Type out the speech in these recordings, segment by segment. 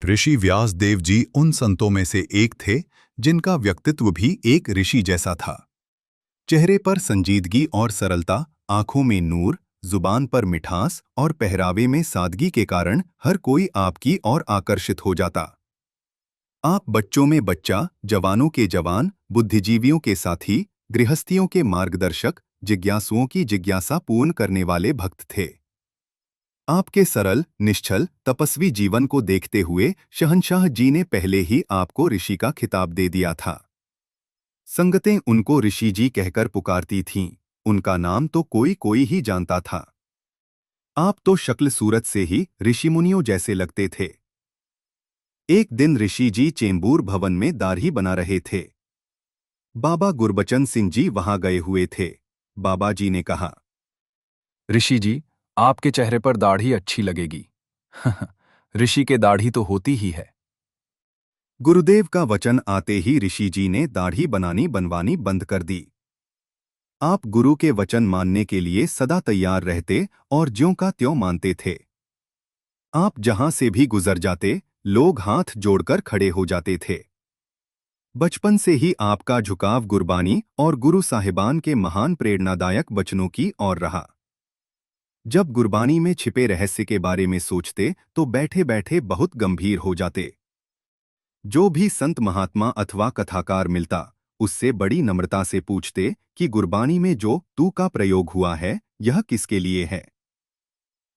ऋषि व्यासदेव जी उन संतों में से एक थे जिनका व्यक्तित्व भी एक ऋषि जैसा था। चेहरे पर संजीदगी और सरलता, आंखों में नूर, जुबान पर मिठास और पहरावे में सादगी के कारण हर कोई आपकी ओर आकर्षित हो जाता। आप बच्चों में बच्चा, जवानों के जवान, बुद्धिजीवियों के साथी, गृहस्थियों के मार्गदर्शक, जिज्ञासुओं की जिज्ञासा पूर्ण करने वाले भक्त थे। आपके सरल, निश्चल, तपस्वी जीवन को देखते हुए शहंशाह जी ने पहले ही आपको ऋषि का खिताब दे दिया था। संगतें उनको ऋषि जी कहकर पुकारती थीं, उनका नाम तो कोई कोई ही जानता था। आप तो शक्ल सूरत से ही ऋषि मुनियों जैसे लगते थे। एक दिन ऋषि जी चेंबूर भवन में दाढ़ी बना रहे थे। बाबा गुरबचन सिंह जी वहां गए हुए थे। बाबा जी ने कहा, ऋषि जी, आपके चेहरे पर दाढ़ी अच्छी लगेगी। ऋषि के दाढ़ी तो होती ही है। गुरुदेव का वचन आते ही ऋषि जी ने दाढ़ी बनवानी बंद कर दी। आप गुरु के वचन मानने के लिए सदा तैयार रहते और ज्यों का त्यों मानते थे। आप जहां से भी गुजर जाते, लोग हाथ जोड़कर खड़े हो जाते थे। बचपन से ही आपका झुकाव गुरबानी और गुरु साहिबान के महान प्रेरणादायक वचनों की ओर रहा। जब गुरबानी में छिपे रहस्य के बारे में सोचते तो बैठे बैठे बहुत गंभीर हो जाते। जो भी संत महात्मा अथवा कथाकार मिलता, उससे बड़ी नम्रता से पूछते कि गुरबानी में जो तू का प्रयोग हुआ है, यह किसके लिए है।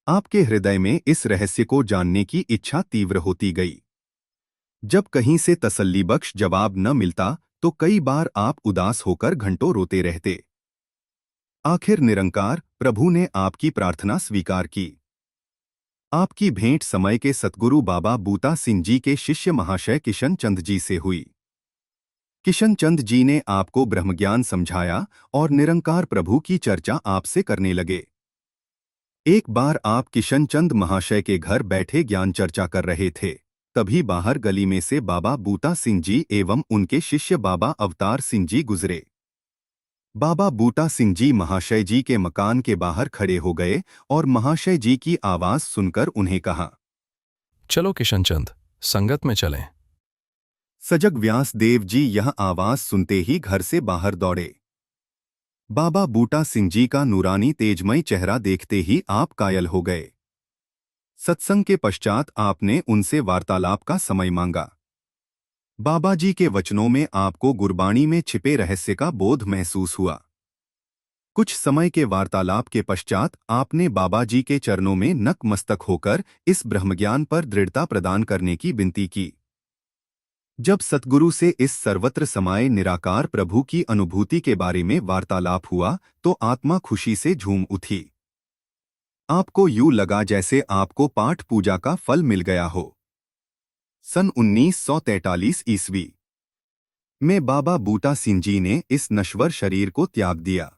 आपके हृदय में इस रहस्य को जानने की इच्छा तीव्र होती गई। जब कहीं से तसल्लीबख्श जवाब न मिलता तो कई बार आप उदास होकर घंटों रोते रहते। आखिर निरंकार प्रभु ने आपकी प्रार्थना स्वीकार की। आपकी भेंट समय के सतगुरु बाबा बूटा सिंह जी के शिष्य महाशय किशन चंद जी से हुई। किशन चंद जी ने आपको ब्रह्मज्ञान समझाया और निरंकार प्रभु की चर्चा आपसे करने लगे। एक बार आप किशन चंद महाशय के घर बैठे ज्ञान चर्चा कर रहे थे, तभी बाहर गली में से बाबा बूटा सिंह जी एवं उनके शिष्य बाबा अवतार सिंह जी गुजरे। बाबा बूटा सिंह जी महाशय जी के मकान के बाहर खड़े हो गए और महाशय जी की आवाज सुनकर उन्हें कहा, चलो किशनचंद, संगत में चलें। सजग व्यासदेव जी यह आवाज सुनते ही घर से बाहर दौड़े। बाबा बूटा सिंह जी का नूरानी तेजमय चेहरा देखते ही आप कायल हो गए। सत्संग के पश्चात आपने उनसे वार्तालाप का समय मांगा। बाबा जी के वचनों में आपको गुरबाणी में छिपे रहस्य का बोध महसूस हुआ। कुछ समय के वार्तालाप के पश्चात आपने बाबा जी के चरणों में नतमस्तक होकर इस ब्रह्मज्ञान पर दृढ़ता प्रदान करने की विनती की। जब सतगुरु से इस सर्वत्र समाये निराकार प्रभु की अनुभूति के बारे में वार्तालाप हुआ तो आत्मा खुशी से झूम उठी। आपको यूं लगा जैसे आपको पाठ पूजा का फल मिल गया हो। सन 1943 ईस्वी में बाबा बूटा सिंह जी ने इस नश्वर शरीर को त्याग दिया।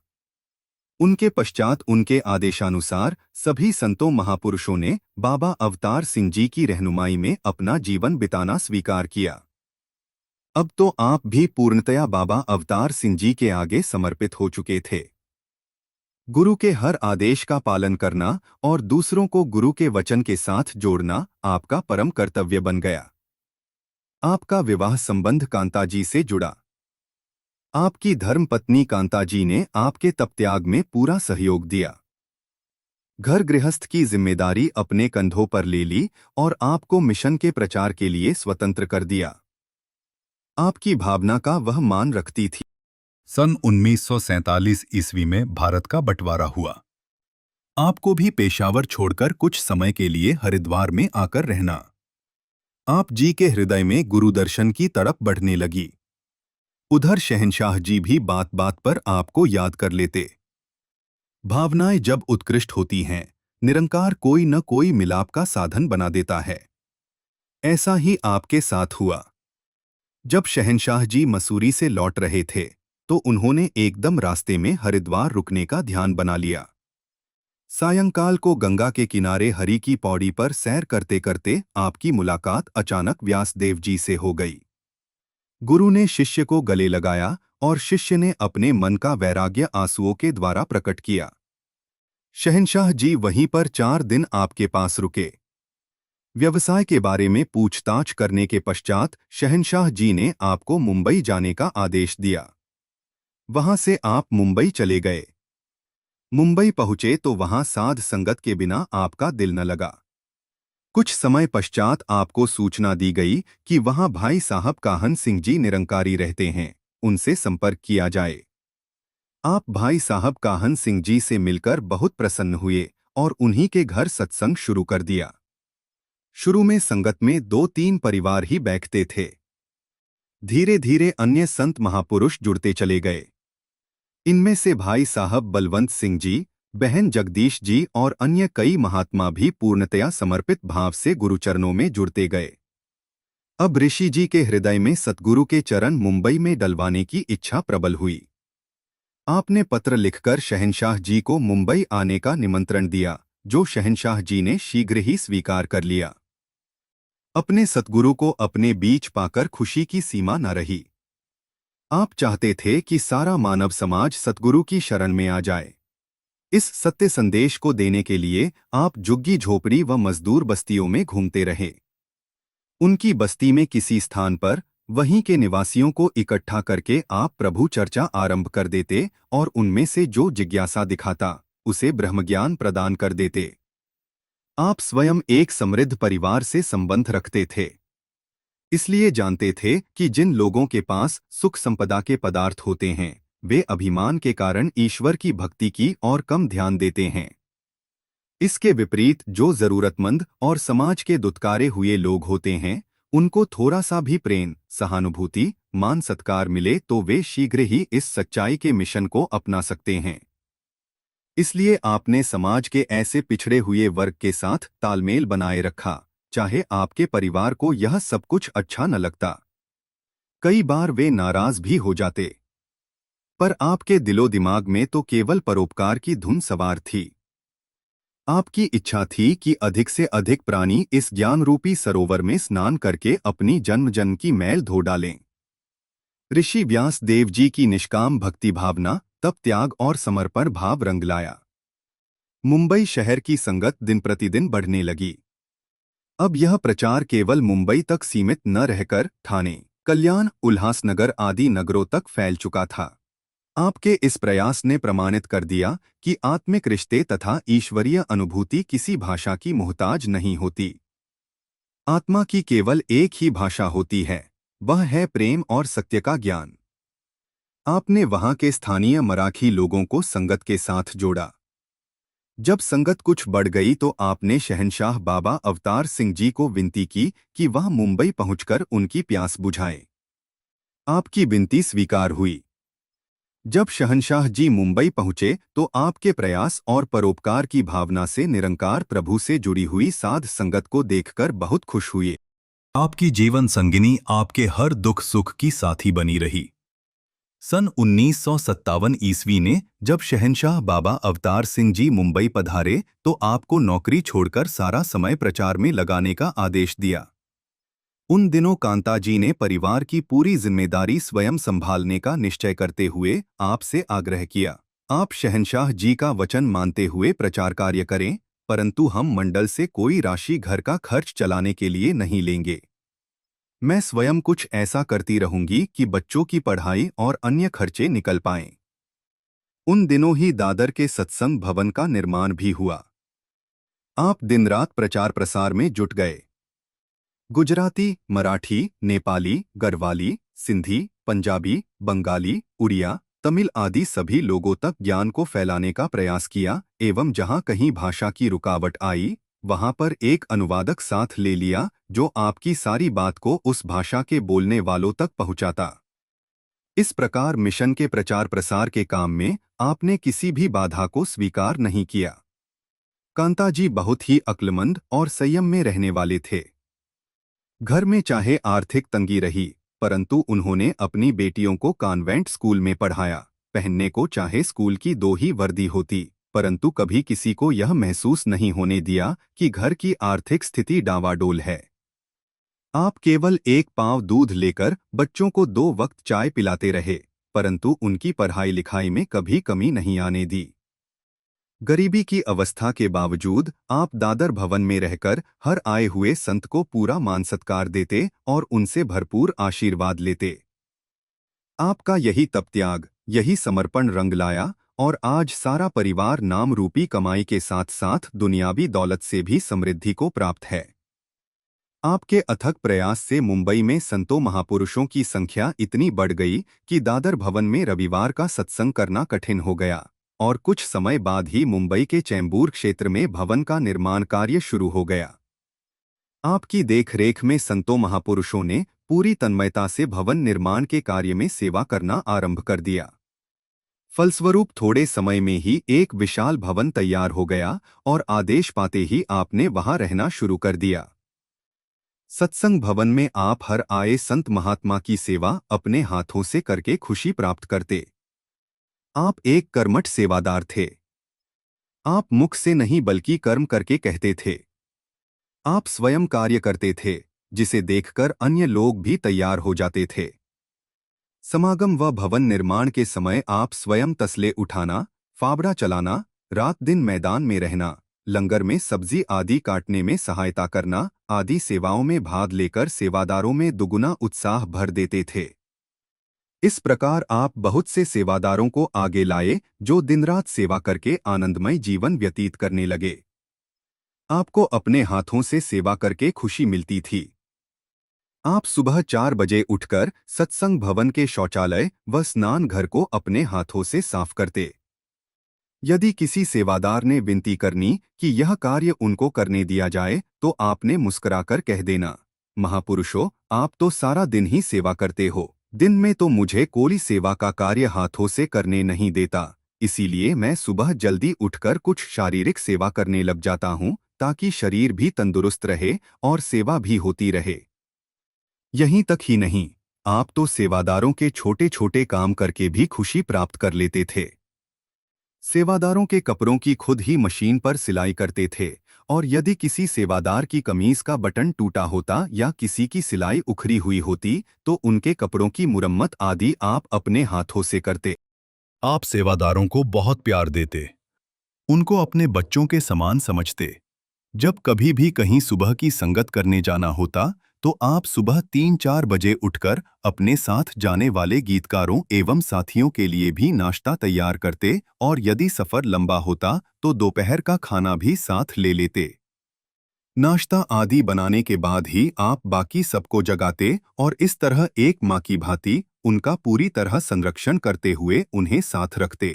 उनके पश्चात उनके आदेशानुसार सभी संतों महापुरुषों ने बाबा अवतार सिंह जी की रहनुमाई में अपना जीवन बिताना स्वीकार किया। अब तो आप भी पूर्णतया बाबा अवतार सिंह जी के आगे समर्पित हो चुके थे। गुरु के हर आदेश का पालन करना और दूसरों को गुरु के वचन के साथ जोड़ना आपका परम कर्तव्य बन गया। आपका विवाह संबंध कांता जी से जुड़ा। आपकी धर्मपत्नी कांता जी ने आपके तपत्याग में पूरा सहयोग दिया। घर गृहस्थ की जिम्मेदारी अपने कंधों पर ले ली और आपको मिशन के प्रचार के लिए स्वतंत्र कर दिया। आपकी भावना का वह मान रखती थी। सन 1947 ईस्वी में भारत का बंटवारा हुआ। आपको भी पेशावर छोड़कर कुछ समय के लिए हरिद्वार में आकर रहना। आप जी के हृदय में गुरु दर्शन की तड़प बढ़ने लगी। उधर शहंशाह जी भी बात बात पर आपको याद कर लेते। भावनाएं जब उत्कृष्ट होती हैं, निरंकार कोई न कोई मिलाप का साधन बना देता है। ऐसा ही आपके साथ हुआ। जब शहंशाह जी मसूरी से लौट रहे थे तो उन्होंने एकदम रास्ते में हरिद्वार रुकने का ध्यान बना लिया। सायंकाल को गंगा के किनारे हरि की पौड़ी पर सैर करते करते आपकी मुलाकात अचानक व्यासदेव जी से हो गई। गुरु ने शिष्य को गले लगाया और शिष्य ने अपने मन का वैराग्य आंसुओं के द्वारा प्रकट किया। शहंशाह जी वहीं पर 4 दिन आपके पास रुके। व्यवसाय के बारे में पूछताछ करने के पश्चात शहंशाह जी ने आपको मुंबई जाने का आदेश दिया। वहां से आप मुंबई चले गए। मुंबई पहुंचे तो वहां साध संगत के बिना आपका दिल न लगा। कुछ समय पश्चात आपको सूचना दी गई कि वहां भाई साहब काहन सिंह जी निरंकारी रहते हैं, उनसे संपर्क किया जाए। आप भाई साहब काहन सिंह जी से मिलकर बहुत प्रसन्न हुए और उन्हीं के घर सत्संग शुरू कर दिया। शुरू में संगत में 2-3 परिवार ही बैठते थे। धीरे धीरे अन्य संत महापुरुष जुड़ते चले गए। इनमें से भाई साहब बलवंत सिंह जी, बहन जगदीश जी और अन्य कई महात्मा भी पूर्णतया समर्पित भाव से गुरुचरणों में जुड़ते गए। अब ऋषि जी के हृदय में सतगुरु के चरण मुंबई में डलवाने की इच्छा प्रबल हुई। आपने पत्र लिखकर शहंशाह जी को मुंबई आने का निमंत्रण दिया, जो शहंशाह जी ने शीघ्र ही स्वीकार कर लिया। अपने सतगुरु को अपने बीच पाकर खुशी की सीमा न रही। आप चाहते थे कि सारा मानव समाज सतगुरु की शरण में आ जाए। इस सत्य संदेश को देने के लिए आप झुग्गी झोपड़ी व मजदूर बस्तियों में घूमते रहे। उनकी बस्ती में किसी स्थान पर वहीं के निवासियों को इकट्ठा करके आप प्रभु चर्चा आरंभ कर देते और उनमें से जो जिज्ञासा दिखाता उसे ब्रह्मज्ञान प्रदान कर देते। आप स्वयं एक समृद्ध परिवार से संबंध रखते थे, इसलिए जानते थे कि जिन लोगों के पास सुख संपदा के पदार्थ होते हैं वे अभिमान के कारण ईश्वर की भक्ति की और कम ध्यान देते हैं। इसके विपरीत जो जरूरतमंद और समाज के दुत्कारे हुए लोग होते हैं, उनको थोड़ा सा भी प्रेम, सहानुभूति, मान सत्कार मिले तो वे शीघ्र ही इस सच्चाई के मिशन को अपना सकते हैं। इसलिए आपने समाज के ऐसे पिछड़े हुए वर्ग के साथ तालमेल बनाए रखा, चाहे आपके परिवार को यह सब कुछ अच्छा न लगता। कई बार वे नाराज भी हो जाते, पर आपके दिलो दिमाग में तो केवल परोपकार की धुन सवार थी। आपकी इच्छा थी कि अधिक से अधिक प्राणी इस ज्ञान रूपी सरोवर में स्नान करके अपनी जन्म जन्म की मैल धो डालें। ऋषि व्यास देव जी की निष्काम भक्ति भावना, तप त्याग और समर्पण भाव रंग लाया। मुंबई शहर की संगत दिन प्रतिदिन बढ़ने लगी। अब यह प्रचार केवल मुंबई तक सीमित न रहकर ठाणे, कल्याण, उल्हासनगर आदि नगरों तक फैल चुका था। आपके इस प्रयास ने प्रमाणित कर दिया कि आत्मिक रिश्ते तथा ईश्वरीय अनुभूति किसी भाषा की मोहताज नहीं होती। आत्मा की केवल एक ही भाषा होती है, वह है प्रेम और सत्य का ज्ञान। आपने वहां के स्थानीय मराठी लोगों को संगत के साथ जोड़ा। जब संगत कुछ बढ़ गई तो आपने शहंशाह बाबा अवतार सिंह जी को विनती की कि वह मुंबई पहुंचकर उनकी प्यास बुझाएं। आपकी विनती स्वीकार हुई। जब शहंशाह जी मुंबई पहुंचे तो आपके प्रयास और परोपकार की भावना से निरंकार प्रभु से जुड़ी हुई साध संगत को देखकर बहुत खुश हुए। आपकी जीवन संगिनी आपके हर दुख सुख की साथी बनी रही। सन 1957 ईस्वी ने जब शहंशाह बाबा अवतार सिंह जी मुंबई पधारे तो आपको नौकरी छोड़कर सारा समय प्रचार में लगाने का आदेश दिया। उन दिनों कांता जी ने परिवार की पूरी जिम्मेदारी स्वयं संभालने का निश्चय करते हुए आपसे आग्रह किया। आप शहंशाह जी का वचन मानते हुए प्रचार कार्य करें, परंतु हम मंडल से कोई राशि घर का खर्च चलाने के लिए नहीं लेंगे। मैं स्वयं कुछ ऐसा करती रहूंगी कि बच्चों की पढ़ाई और अन्य खर्चे निकल पाएं। उन दिनों ही दादर के सत्संग भवन का निर्माण भी हुआ। आप दिन रात प्रचार प्रसार में जुट गए। गुजराती, मराठी, नेपाली, गढ़वाली, सिंधी, पंजाबी, बंगाली, उड़िया, तमिल आदि सभी लोगों तक ज्ञान को फैलाने का प्रयास किया एवं जहां कहीं भाषा की रुकावट आई, वहां पर एक अनुवादक साथ ले लिया जो आपकी सारी बात को उस भाषा के बोलने वालों तक पहुंचाता। इस प्रकार मिशन के प्रचार प्रसार के काम में आपने किसी भी बाधा को स्वीकार नहीं किया। कांता जी बहुत ही अक्लमंद और संयम में रहने वाले थे। घर में चाहे आर्थिक तंगी रही, परंतु उन्होंने अपनी बेटियों को कॉन्वेंट स्कूल में पढ़ाया। पहनने को चाहे स्कूल की 2 ही वर्दी होती, परंतु कभी किसी को यह महसूस नहीं होने दिया कि घर की आर्थिक स्थिति डावाडोल है। आप केवल 1 पाव दूध लेकर बच्चों को 2 वक्त चाय पिलाते रहे, परंतु उनकी पढ़ाई लिखाई में कभी कमी नहीं आने दी। गरीबी की अवस्था के बावजूद आप दादर भवन में रहकर हर आए हुए संत को पूरा मान सत्कार देते और उनसे भरपूर आशीर्वाद लेते। आपका यही तप त्याग, यही समर्पण रंग लाया और आज सारा परिवार नाम रूपी कमाई के साथ साथ दुनियावी दौलत से भी समृद्धि को प्राप्त है। आपके अथक प्रयास से मुंबई में संतों महापुरुषों की संख्या इतनी बढ़ गई कि दादर भवन में रविवार का सत्संग करना कठिन हो गया और कुछ समय बाद ही मुंबई के चैम्बूर क्षेत्र में भवन का निर्माण कार्य शुरू हो गया। आपकी देखरेख में संतों महापुरुषों ने पूरी तन्मयता से भवन निर्माण के कार्य में सेवा करना आरंभ कर दिया। फलस्वरूप थोड़े समय में ही एक विशाल भवन तैयार हो गया और आदेश पाते ही आपने वहां रहना शुरू कर दिया। सत्संग भवन में आप हर आए संत महात्मा की सेवा अपने हाथों से करके खुशी प्राप्त करते। आप एक कर्मठ सेवादार थे। आप मुख से नहीं बल्कि कर्म करके कहते थे। आप स्वयं कार्य करते थे, जिसे देखकर अन्य लोग भी तैयार हो जाते थे। समागम व भवन निर्माण के समय आप स्वयं तसले उठाना, फावड़ा चलाना, रात दिन मैदान में रहना, लंगर में सब्जी आदि काटने में सहायता करना आदि सेवाओं में भाग लेकर सेवादारों में दुगुना उत्साह भर देते थे। इस प्रकार आप बहुत से सेवादारों को आगे लाए जो दिन-रात सेवा करके आनंदमय जीवन व्यतीत करने लगे। आपको अपने हाथों से सेवा करके खुशी मिलती थी। आप सुबह 4 बजे उठकर सत्संग भवन के शौचालय व स्नान घर को अपने हाथों से साफ करते। यदि किसी सेवादार ने विनती करनी कि यह कार्य उनको करने दिया जाए तो आपने मुस्कुराकर कह देना, महापुरुषों, आप तो सारा दिन ही सेवा करते हो, दिन में तो मुझे कोई सेवा का कार्य हाथों से करने नहीं देता, इसीलिए मैं सुबह जल्दी उठकर कुछ शारीरिक सेवा करने लग जाता हूँ ताकि शरीर भी तंदुरुस्त रहे और सेवा भी होती रहे। यहीं तक ही नहीं, आप तो सेवादारों के छोटे छोटे काम करके भी खुशी प्राप्त कर लेते थे। सेवादारों के कपड़ों की खुद ही मशीन पर सिलाई करते थे और यदि किसी सेवादार की कमीज का बटन टूटा होता या किसी की सिलाई उखड़ी हुई होती तो उनके कपड़ों की मुरम्मत आदि आप अपने हाथों से करते। आप सेवादारों को बहुत प्यार देते, उनको अपने बच्चों के समान समझते। जब कभी भी कहीं सुबह की संगत करने जाना होता तो आप सुबह 3-4 बजे उठकर अपने साथ जाने वाले गीतकारों एवं साथियों के लिए भी नाश्ता तैयार करते और यदि सफर लंबा होता तो दोपहर का खाना भी साथ ले लेते। नाश्ता आदि बनाने के बाद ही आप बाकी सबको जगाते और इस तरह एक माँ की भांति उनका पूरी तरह संरक्षण करते हुए उन्हें साथ रखते।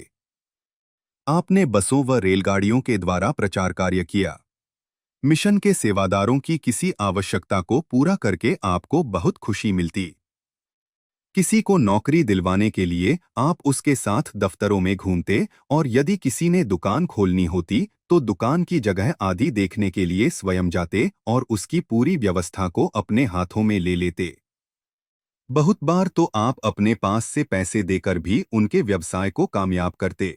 आपने बसों व रेलगाड़ियों के द्वारा प्रचार कार्य किया। मिशन के सेवादारों की किसी आवश्यकता को पूरा करके आपको बहुत खुशी मिलती। किसी को नौकरी दिलवाने के लिए आप उसके साथ दफ्तरों में घूमते और यदि किसी ने दुकान खोलनी होती तो दुकान की जगह आदि देखने के लिए स्वयं जाते और उसकी पूरी व्यवस्था को अपने हाथों में ले लेते। बहुत बार तो आप अपने पास से पैसे देकर भी उनके व्यवसाय को कामयाब करते।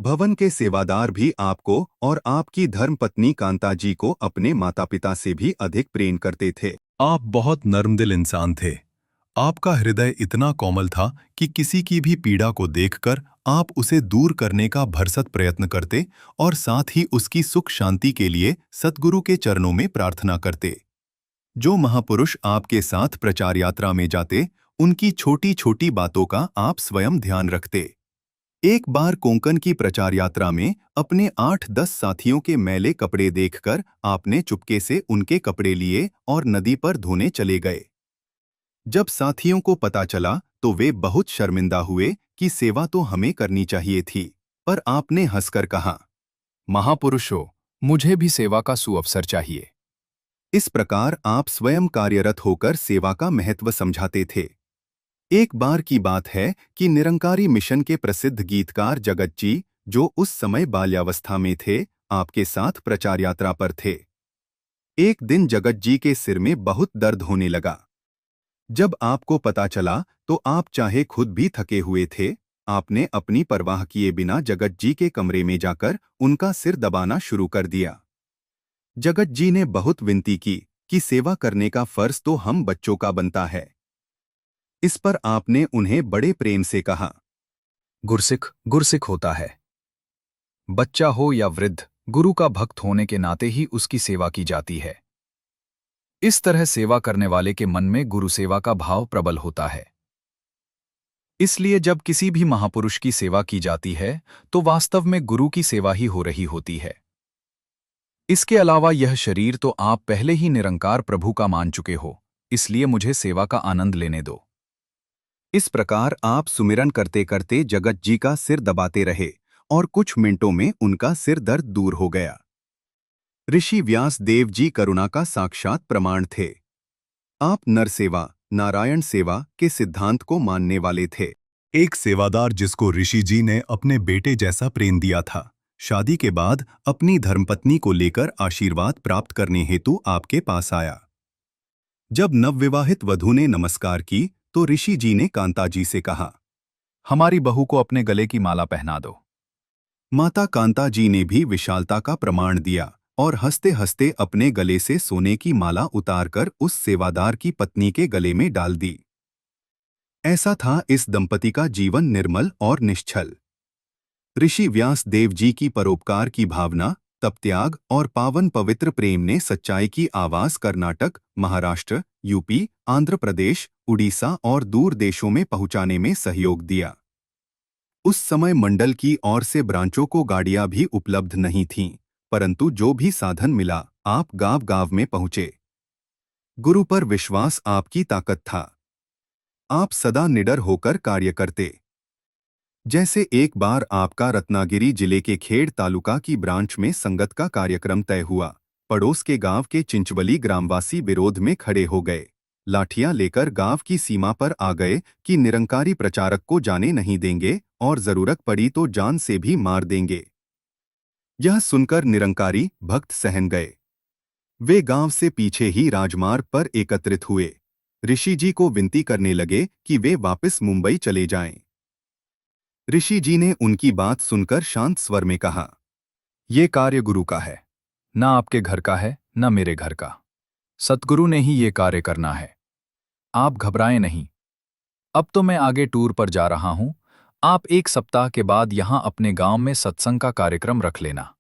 भवन के सेवादार भी आपको और आपकी धर्मपत्नी कांता जी को अपने माता पिता से भी अधिक प्रेम करते थे। आप बहुत नर्मदिल इंसान थे। आपका हृदय इतना कोमल था कि किसी की भी पीड़ा को देखकर आप उसे दूर करने का भरसक प्रयत्न करते और साथ ही उसकी सुख शांति के लिए सतगुरु के चरणों में प्रार्थना करते। जो महापुरुष आपके साथ प्रचार यात्रा में जाते, उनकी छोटी छोटी बातों का आप स्वयं ध्यान रखते। एक बार कोंकण की प्रचार यात्रा में अपने 8-10 साथियों के मैले कपड़े देखकर आपने चुपके से उनके कपड़े लिए और नदी पर धोने चले गए। जब साथियों को पता चला तो वे बहुत शर्मिंदा हुए कि सेवा तो हमें करनी चाहिए थी, पर आपने हंसकर कहा, महापुरुषों, मुझे भी सेवा का सुअवसर चाहिए। इस प्रकार आप स्वयं कार्यरत होकर सेवा का महत्व समझाते थे। एक बार की बात है कि निरंकारी मिशन के प्रसिद्ध गीतकार जगत जी, जो उस समय बाल्यावस्था में थे, आपके साथ प्रचार यात्रा पर थे। एक दिन जगत जी के सिर में बहुत दर्द होने लगा। जब आपको पता चला तो आप चाहे खुद भी थके हुए थे, आपने अपनी परवाह किए बिना जगत जी के कमरे में जाकर उनका सिर दबाना शुरू कर दिया। जगत जी ने बहुत विनती की कि सेवा करने का फर्ज तो हम बच्चों का बनता है। इस पर आपने उन्हें बड़े प्रेम से कहा, गुरसिख गुरसिख होता है। बच्चा हो या वृद्ध, गुरु का भक्त होने के नाते ही उसकी सेवा की जाती है। इस तरह सेवा करने वाले के मन में गुरु सेवा का भाव प्रबल होता है। इसलिए जब किसी भी महापुरुष की सेवा की जाती है तो वास्तव में गुरु की सेवा ही हो रही होती है। इसके अलावा यह शरीर तो आप पहले ही निरंकार प्रभु का मान चुके हो, इसलिए मुझे सेवा का आनंद लेने दो। इस प्रकार आप सुमिरन करते करते जगत जी का सिर दबाते रहे और कुछ मिनटों में उनका सिर दर्द दूर हो गया। ऋषि व्यास देव जी करुणा का साक्षात प्रमाण थे। आप नर सेवा, नारायण सेवा के सिद्धांत को मानने वाले थे। एक सेवादार जिसको ऋषि जी ने अपने बेटे जैसा प्रेम दिया था, शादी के बाद अपनी धर्मपत्नी को लेकर आशीर्वाद प्राप्त करने हेतु आपके पास आया। जब नवविवाहित वधू ने नमस्कार की तो ऋषि जी ने कांता जी से कहा, हमारी बहू को अपने गले की माला पहना दो। माता कांता जी ने भी विशालता का प्रमाण दिया और हंसते हंसते अपने गले से सोने की माला उतारकर उस सेवादार की पत्नी के गले में डाल दी। ऐसा था इस दंपति का जीवन निर्मल और निश्चल। ऋषि व्यास देव जी की परोपकार की भावना, तप त्याग और पावन पवित्र प्रेम ने सच्चाई की आवाज कर्नाटक, महाराष्ट्र, यूपी, आंध्र प्रदेश, उड़ीसा और दूर देशों में पहुंचाने में सहयोग दिया। उस समय मंडल की ओर से ब्रांचों को गाड़ियां भी उपलब्ध नहीं थीं, परंतु जो भी साधन मिला आप गांव-गांव में पहुंचे। गुरु पर विश्वास आपकी ताकत था। आप सदा निडर होकर कार्य करते। जैसे एक बार आपका रत्नागिरी जिले के खेड़ तालुका की ब्रांच में संगत का कार्यक्रम तय हुआ। पड़ोस के गांव के चिंचवली ग्रामवासी विरोध में खड़े हो गए, लाठियां लेकर गांव की सीमा पर आ गए कि निरंकारी प्रचारक को जाने नहीं देंगे और जरूरत पड़ी तो जान से भी मार देंगे। यह सुनकर निरंकारी भक्त सहम गए। वे गांव से पीछे ही राजमार्ग पर एकत्रित हुए। ऋषि जी को विनती करने लगे कि वे वापस मुंबई चले जाएं। ऋषि जी ने उनकी बात सुनकर शांत स्वर में कहा, ये कार्य गुरु का है, ना आपके घर का है, ना मेरे घर का। सतगुरु ने ही ये कार्य करना है। आप घबराएं नहीं। अब तो मैं आगे टूर पर जा रहा हूं। आप 1 सप्ताह के बाद यहां अपने गांव में सत्संग का कार्यक्रम रख लेना।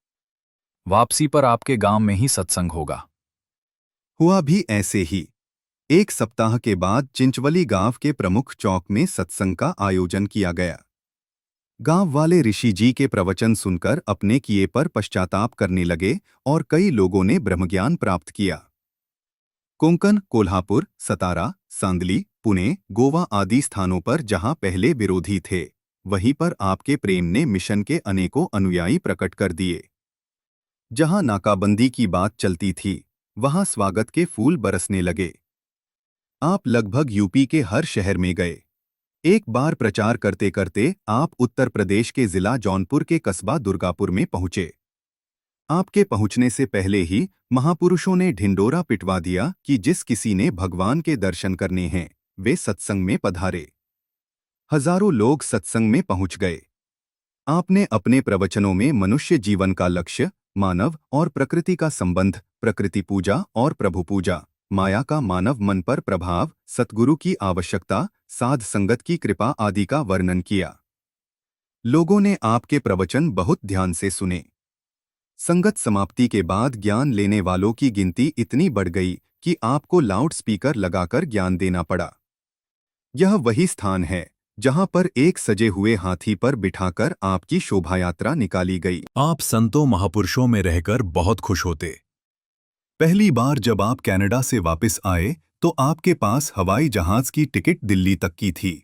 वापसी पर आपके गांव में ही सत्संग होगा। हुआ भी ऐसे ही। 1 सप्ताह के बाद चिंचवली गांव के प्रमुख चौक में सत्संग का आयोजन किया गया। गांव वाले ऋषि जी के प्रवचन सुनकर अपने किए पर पश्चाताप करने लगे और कई लोगों ने ब्रह्मज्ञान प्राप्त किया। कोंकण, कोल्हापुर, सतारा, सांगली, पुणे, गोवा आदि स्थानों पर जहां पहले विरोधी थे, वहीं पर आपके प्रेम ने मिशन के अनेकों अनुयायी प्रकट कर दिए। जहां नाकाबंदी की बात चलती थी, वहां स्वागत के फूल बरसने लगे। आप लगभग यूपी के हर शहर में गए। एक बार प्रचार करते करते आप उत्तर प्रदेश के जिला जौनपुर के कस्बा दुर्गापुर में पहुंचे। आपके पहुंचने से पहले ही महापुरुषों ने ढिंडोरा पिटवा दिया कि जिस किसी ने भगवान के दर्शन करने हैं, वे सत्संग में पधारे। हजारों लोग सत्संग में पहुंच गए। आपने अपने प्रवचनों में मनुष्य जीवन का लक्ष्य, मानव और प्रकृति का संबंध, प्रकृति पूजा और प्रभु पूजा, माया का मानव मन पर प्रभाव, सतगुरु की आवश्यकता, साध संगत की कृपा आदि का वर्णन किया। लोगों ने आपके प्रवचन बहुत ध्यान से सुने। संगत समाप्ति के बाद ज्ञान लेने वालों की गिनती इतनी बढ़ गई कि आपको लाउड स्पीकर लगाकर ज्ञान देना पड़ा। यह वही स्थान है जहां पर एक सजे हुए हाथी पर बिठाकर आपकी शोभायात्रा निकाली गई। आप संतों महापुरुषों में रहकर बहुत खुश होते। पहली बार जब आप कनाडा से वापस आए तो आपके पास हवाई जहाज की टिकट दिल्ली तक की थी।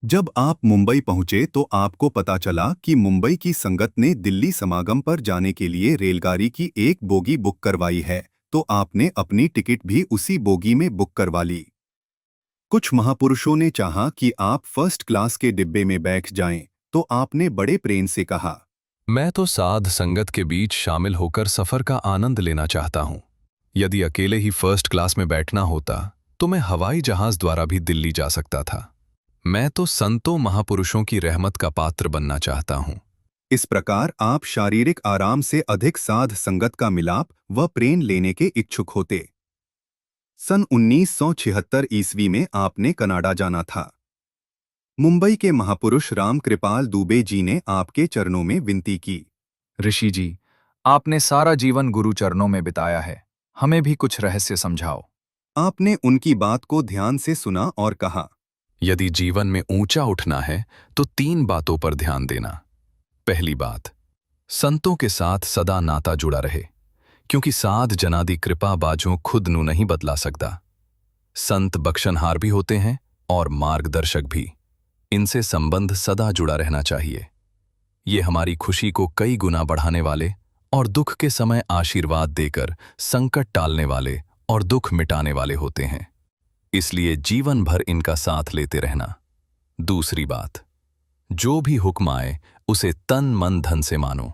जब आप मुंबई पहुंचे तो आपको पता चला कि मुंबई की संगत ने दिल्ली समागम पर जाने के लिए रेलगाड़ी की एक बोगी बुक करवाई है, तो आपने अपनी टिकट भी उसी बोगी में बुक करवा ली। कुछ महापुरुषों ने चाहा कि आप फर्स्ट क्लास के डिब्बे में बैठ जाएं, तो आपने बड़े प्रेम से कहा, मैं तो साध संगत के बीच शामिल होकर सफर का आनंद लेना चाहता हूं। यदि अकेले ही फर्स्ट क्लास में बैठना होता तो मैं हवाई जहाज द्वारा भी दिल्ली जा सकता था। मैं तो संतों महापुरुषों की रहमत का पात्र बनना चाहता हूं। इस प्रकार आप शारीरिक आराम से अधिक साध संगत का मिलाप व प्रेम लेने के इच्छुक होते। सन 1976 ईस्वी में आपने कनाडा जाना था। मुंबई के महापुरुष राम कृपाल दुबे जी ने आपके चरणों में विनती की, ऋषि जी, आपने सारा जीवन गुरु चरणों में बिताया है, हमें भी कुछ रहस्य समझाओ। आपने उनकी बात को ध्यान से सुना और कहा, यदि जीवन में ऊंचा उठना है तो 3 बातों पर ध्यान देना। पहली बात, संतों के साथ सदा नाता जुड़ा रहे, क्योंकि साध जनादि कृपा बाजों खुद नू नहीं बदला सकता। संत बख्शनहार भी होते हैं और मार्गदर्शक भी, इनसे संबंध सदा जुड़ा रहना चाहिए। ये हमारी खुशी को कई गुना बढ़ाने वाले और दुख के समय आशीर्वाद देकर संकट टालने वाले और दुख मिटाने वाले होते हैं, इसलिए जीवन भर इनका साथ लेते रहना। दूसरी बात, जो भी हुक्म आए उसे तन मन धन से मानो।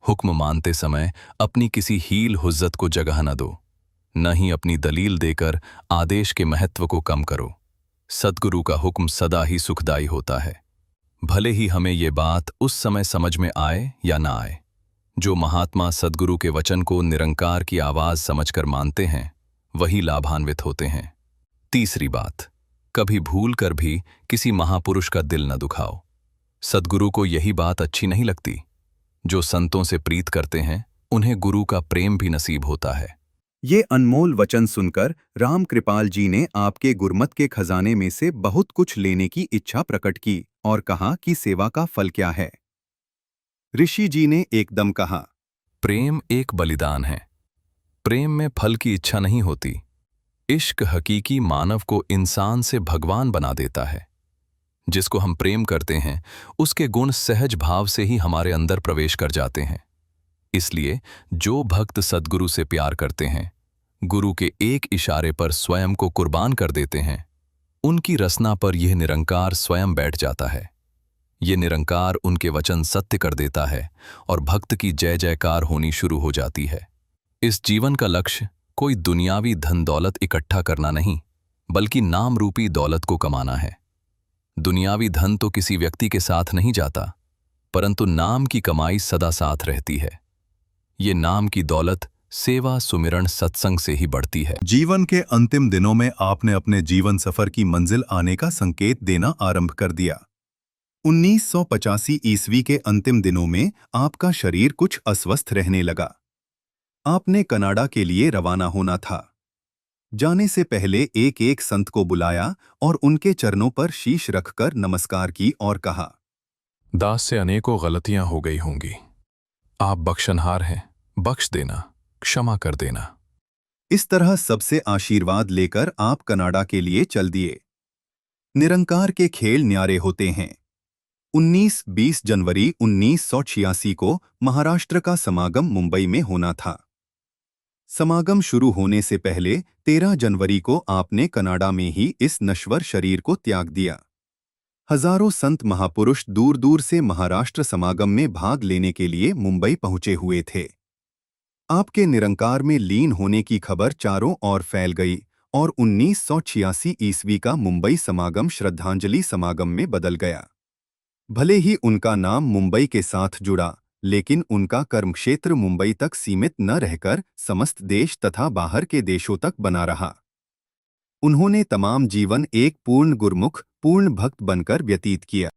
हुक्म मानते समय अपनी किसी हील हुज्जत को जगह न दो, न ही अपनी दलील देकर आदेश के महत्व को कम करो। सद्गुरु का हुक्म सदा ही सुखदायी होता है, भले ही हमें ये बात उस समय समझ में आए या ना आए। जो महात्मा सद्गुरु के वचन को निरंकार की आवाज समझकर मानते हैं, वही लाभान्वित होते हैं। तीसरी बात, कभी भूल कर भी किसी महापुरुष का दिल न दुखाओ। सद्गुरु को यही बात अच्छी नहीं लगती। जो संतों से प्रीत करते हैं, उन्हें गुरु का प्रेम भी नसीब होता है। ये अनमोल वचन सुनकर राम कृपाल जी ने आपके गुरमत के खजाने में से बहुत कुछ लेने की इच्छा प्रकट की और कहा कि सेवा का फल क्या है। ऋषि जी ने एकदम कहा, प्रेम एक बलिदान है। प्रेम में फल की इच्छा नहीं होती। इश्क हकीकी मानव को इंसान से भगवान बना देता है। जिसको हम प्रेम करते हैं, उसके गुण सहज भाव से ही हमारे अंदर प्रवेश कर जाते हैं। इसलिए जो भक्त सद्गुरु से प्यार करते हैं, गुरु के एक इशारे पर स्वयं को कुर्बान कर देते हैं, उनकी रसना पर यह निरंकार स्वयं बैठ जाता है। ये निरंकार उनके वचन सत्य कर देता है और भक्त की जय जयकार होनी शुरू हो जाती है। इस जीवन का लक्ष्य कोई दुनियावी धन दौलत इकट्ठा करना नहीं, बल्कि नाम रूपी दौलत को कमाना है। दुनियावी धन तो किसी व्यक्ति के साथ नहीं जाता, परंतु नाम की कमाई सदा साथ रहती है। ये नाम की दौलत सेवा सुमिरण सत्संग से ही बढ़ती है। जीवन के अंतिम दिनों में आपने अपने जीवन सफर की मंजिल आने का संकेत देना आरंभ कर दिया। 1985 ईस्वी के अंतिम दिनों में आपका शरीर कुछ अस्वस्थ रहने लगा। आपने कनाडा के लिए रवाना होना था। जाने से पहले एक एक संत को बुलाया और उनके चरणों पर शीश रखकर नमस्कार की और कहा, दास से अनेकों गलतियां हो गई होंगी। आप बख्शनहार हैं, बख्श देना, क्षमा कर देना। इस तरह सबसे आशीर्वाद लेकर आप कनाडा के लिए चल दिए। निरंकार के खेल न्यारे होते हैं। 19-20 जनवरी 1986 को महाराष्ट्र का समागम मुंबई में होना था। समागम शुरू होने से पहले 13 जनवरी को आपने कनाडा में ही इस नश्वर शरीर को त्याग दिया। हजारों संत महापुरुष दूर दूर से महाराष्ट्र समागम में भाग लेने के लिए मुंबई पहुंचे हुए थे। आपके निरंकार में लीन होने की खबर चारों ओर फैल गई और 1986 ईस्वी का मुंबई समागम श्रद्धांजलि समागम में बदल गया। भले ही उनका नाम मुंबई के साथ जुड़ा, लेकिन उनका कर्मक्षेत्र मुंबई तक सीमित न रहकर समस्त देश तथा बाहर के देशों तक बना रहा। उन्होंने तमाम जीवन एक पूर्ण गुरमुख, पूर्ण भक्त बनकर व्यतीत किया।